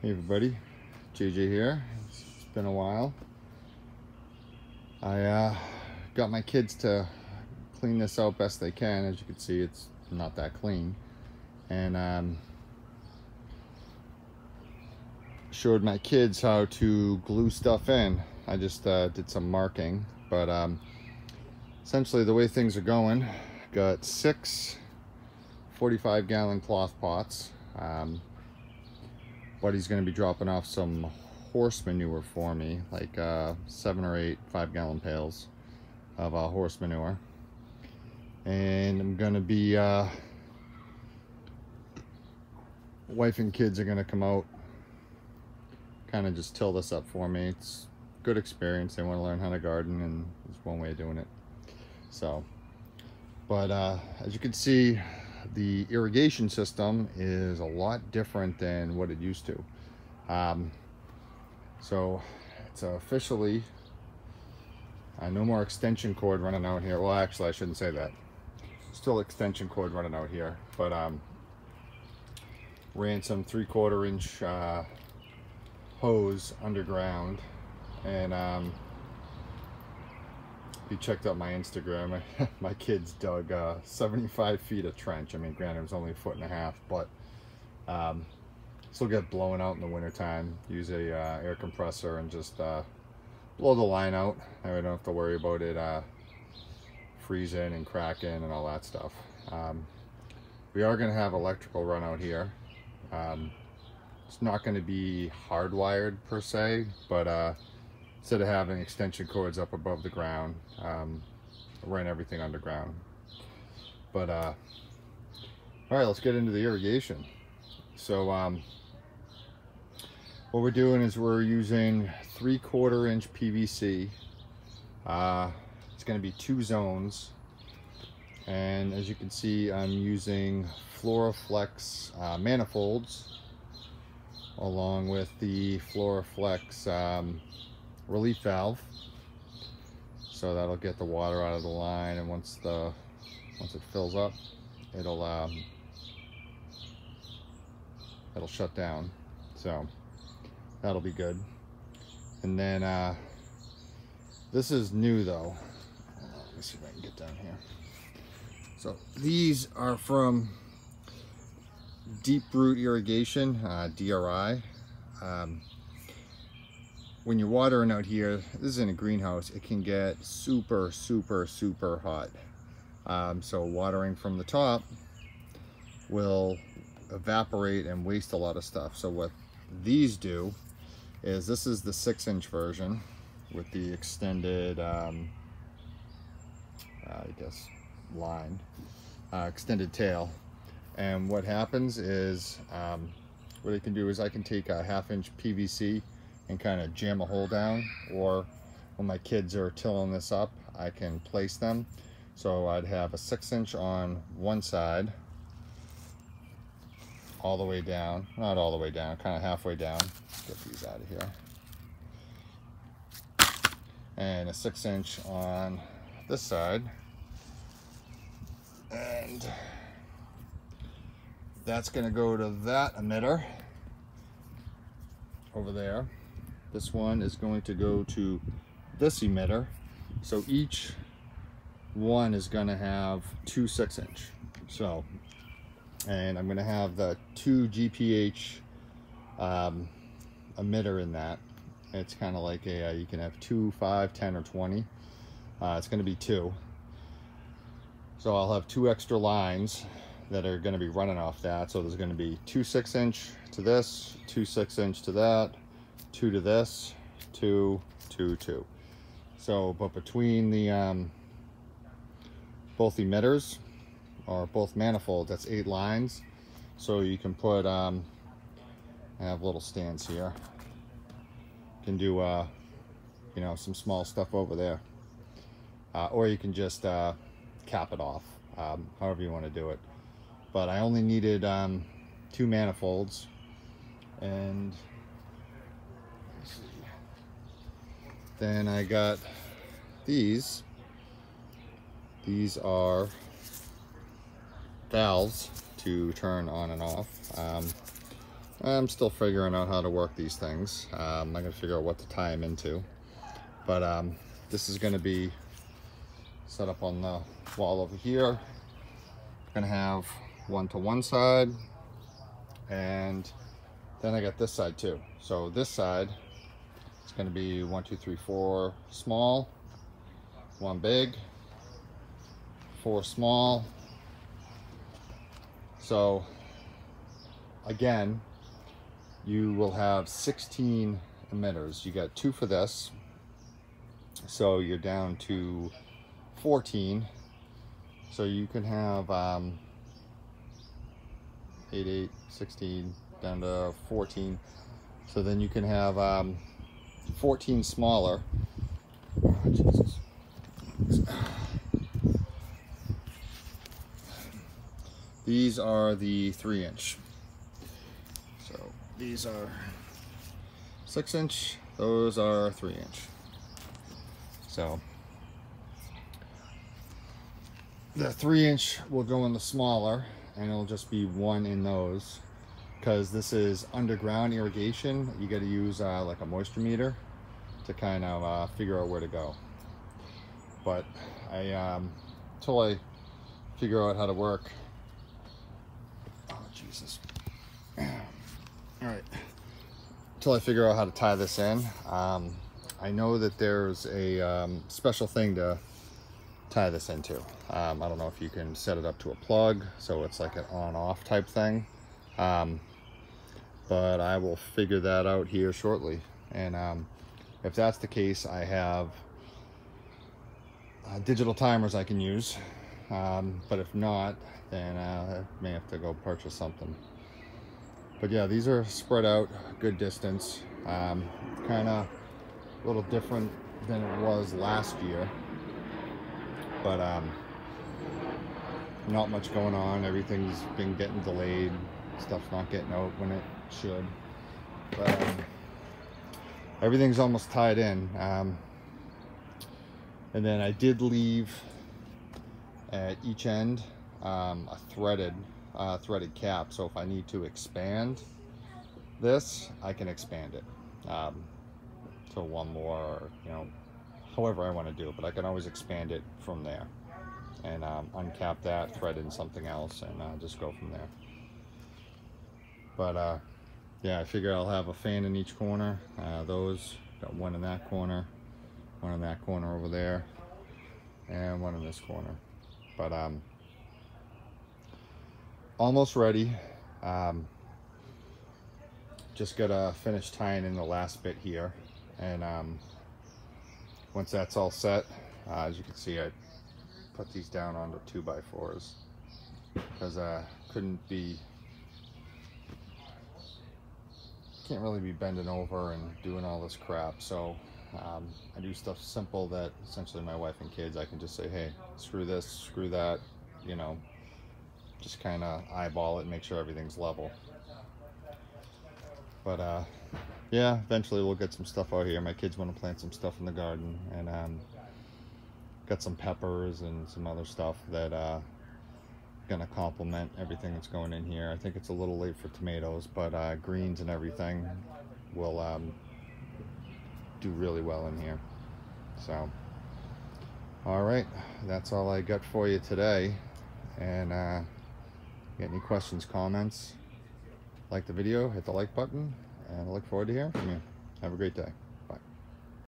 Hey everybody, JJ here. It's been a while. I got my kids to clean this out best they can. As you can see, it's not that clean. And showed my kids how to glue stuff in. I just did some marking, but essentially the way things are going, got 6 45-gallon cloth pots. Buddy's going to be dropping off some horse manure for me, like 7 or 8 5-gallon pails of horse manure. And I'm going to be, wife and kids are going to come out, kind of just till this up for me. It's a good experience. They want to learn how to garden, and there's one way of doing it. So, but as you can see, the irrigation system is a lot different than what it used to. So it's officially no more extension cord running out here. Well, actually I shouldn't say that. Still extension cord running out here, but ran some 3/4 inch hose underground. And if you checked out my Instagram, my kids dug 75 feet of trench. I mean, granted, it was only 1.5 foot, but still get blowing out in the wintertime. Use a air compressor and just blow the line out. I don't have to worry about it freezing and cracking and all that stuff. We are going to have electrical run out here. It's not going to be hardwired per se, but instead of having extension cords up above the ground, ran everything underground. But all right, let's get into the irrigation. So what we're doing is we're using 3/4 inch PVC. It's going to be 2 zones, and as you can see, I'm using Floraflex manifolds along with the Floraflex relief valve, so that'll get the water out of the line, and once it fills up, it'll shut down. So that'll be good. And then this is new though. Let me see if I can get down here. So these are from Deep Root Irrigation, DRI. When you're watering out here, this is in a greenhouse, it can get super hot. So watering from the top will evaporate and waste a lot of stuff. So what these do is, this is the 6-inch version with the extended I guess line, extended tail. And what happens is, what I can do is I can take a 1/2 inch PVC and kind of jam a hole down, or when my kids are tilling this up, I can place them. So I'd have a 6-inch on one side, all the way down, not all the way down, kind of halfway down. Get these out of here. And a 6-inch on this side. And that's going to go to that emitter over there. This one is going to go to this emitter. So each one is going to have 2 6-inch. So, and I'm going to have the 2 GPH emitter in that. It's kind of like a, you can have 2, 5, 10, or 20. It's going to be 2. So I'll have 2 extra lines that are going to be running off that. So there's going to be 2 6-inch to this, 2 6-inch to that, 2 to this, 2, 2, 2. So, but between the both emitters, or both manifolds, that's 8 lines. So you can put I have little stands here. You can do you know, some small stuff over there, or you can just cap it off, however you want to do it. But I only needed 2 manifolds, and let's see. Then I got these. These are valves to turn on and off. I'm still figuring out how to work these things. I'm gonna figure out what to tie them into. But this is gonna be set up on the wall over here. Gonna have one to one side, and then I got this side too. So this side, it's gonna be 1, 2, 3, 4 small, 1 big, 4 small. So again, you will have 16 emitters. You got 2 for this, so you're down to 14. So you can have 8, 8, 16, down to 14. So then you can have 14 smaller. Oh, Jesus. These are the 3-inch. So these are 6-inch, those are 3-inch. So the 3-inch will go in the smaller, and it'll just be 1 in those. Because this is underground irrigation, you got to use like a moisture meter to kind of figure out where to go. But until I figure out how to work. Oh Jesus! All right, until I figure out how to tie this in. I know that there's a special thing to tie this into. I don't know if you can set it up to a plug, so it's like an on-off type thing. But I will figure that out here shortly. And if that's the case, I have digital timers I can use. But if not, then I may have to go purchase something. But yeah, these are spread out good distance. Kind of a little different than it was last year. But not much going on. Everything's been getting delayed. Stuff's not getting out when it should. But everything's almost tied in. And then I did leave at each end a threaded cap. So if I need to expand this, I can expand it to one more, or, you know, however I want to do it. But I can always expand it from there and uncap that, thread in something else, and just go from there. But yeah, I figure I'll have a fan in each corner. Those, got one in that corner, one in that corner over there, and one in this corner. But almost ready. Just gotta finish tying in the last bit here, and once that's all set, as you can see, I put these down onto 2x4s because can't really be bending over and doing all this crap. So I do stuff simple that essentially my wife and kids, I can just say, hey, screw this, screw that, you know, just kind of eyeball it and make sure everything's level. But yeah, eventually we'll get some stuff out here. My kids want to plant some stuff in the garden, and got some peppers and some other stuff that gonna complement everything that's going in here. I think it's a little late for tomatoes, but greens and everything will do really well in here. So all right, that's all I got for you today. And get any questions, comments, like the video, hit the like button, and I look forward to hearing from you. Have a great day.